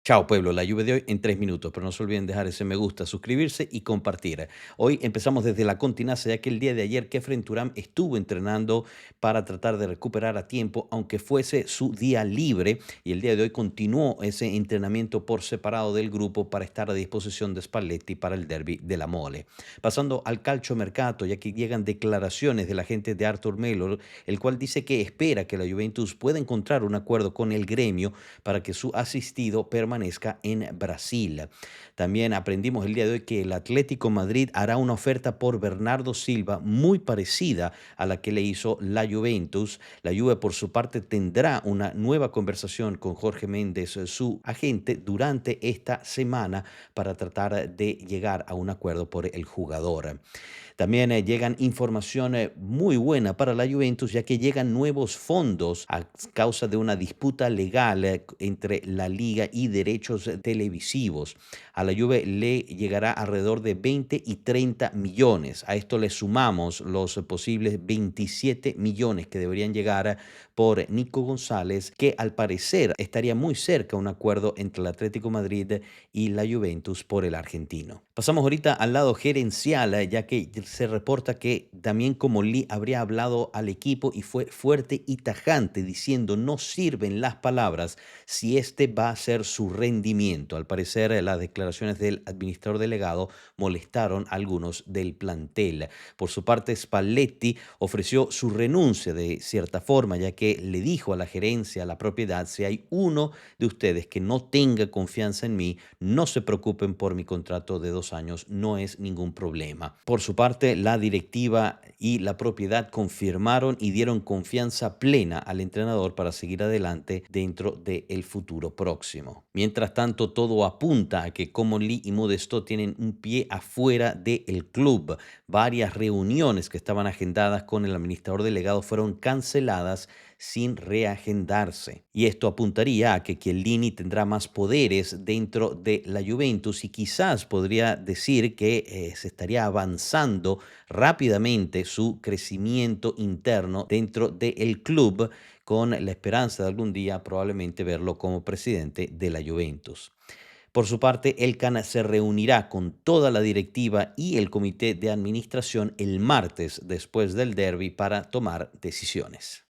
Chao pueblo, la lluvia de hoy en 3 minutos, pero no se olviden dejar ese me gusta, suscribirse y compartir. Hoy empezamos desde la continaza, ya que el día de ayer Kefren Turam estuvo entrenando para tratar de recuperar a tiempo, aunque fuese su día libre, y el día de hoy continuó ese entrenamiento por separado del grupo para estar a disposición de Spalletti para el derby de la Mole. Pasando al calciomercato, ya que llegan declaraciones del agente de Arthur Melo, el cual dice que espera que la Juventus pueda encontrar un acuerdo con el gremio para que su asistido permanezca en Brasil. También aprendimos el día de hoy que el Atlético Madrid hará una oferta por Bernardo Silva muy parecida a la que le hizo la Juventus. La Juve, por su parte, tendrá una nueva conversación con Jorge Méndez, su agente, durante esta semana para tratar de llegar a un acuerdo por el jugador. También llegan información muy buena para la Juventus, ya que llegan nuevos fondos a causa de una disputa legal entre la liga y derechos televisivos. A la Juve le llegará alrededor de 20 y 30 millones. A esto le sumamos los posibles 27 millones que deberían llegar por Nico González, que al parecer estaría muy cerca un acuerdo entre el Atlético Madrid y la Juventus por el argentino. Pasamos ahorita al lado gerencial, ya que se reporta que Damián Comolli habría hablado al equipo y fue fuerte y tajante diciendo no sirven las palabras si este va a ser su rendimiento. Al parecer, las declaraciones del administrador delegado molestaron a algunos del plantel. Por su parte, Spalletti ofreció su renuncia de cierta forma, ya que le dijo a la gerencia, a la propiedad, si hay uno de ustedes que no tenga confianza en mí, no se preocupen por mi contrato de 2 años, no es ningún problema. Por su parte, la directiva y la propiedad confirmaron y dieron confianza plena al entrenador para seguir adelante dentro del futuro próximo. Mientras tanto, todo apunta a que Comolli y Modesto tienen un pie afuera del club. Varias reuniones que estaban agendadas con el administrador delegado fueron canceladas sin reagendarse. Y esto apuntaría a que Chiellini tendrá más poderes dentro de la Juventus y quizás podría decir que se estaría avanzando rápidamente su crecimiento interno dentro del club, con la esperanza de algún día probablemente verlo como presidente de la Juventus. Por su parte, el CAN se reunirá con toda la directiva y el comité de administración el martes después del derby para tomar decisiones.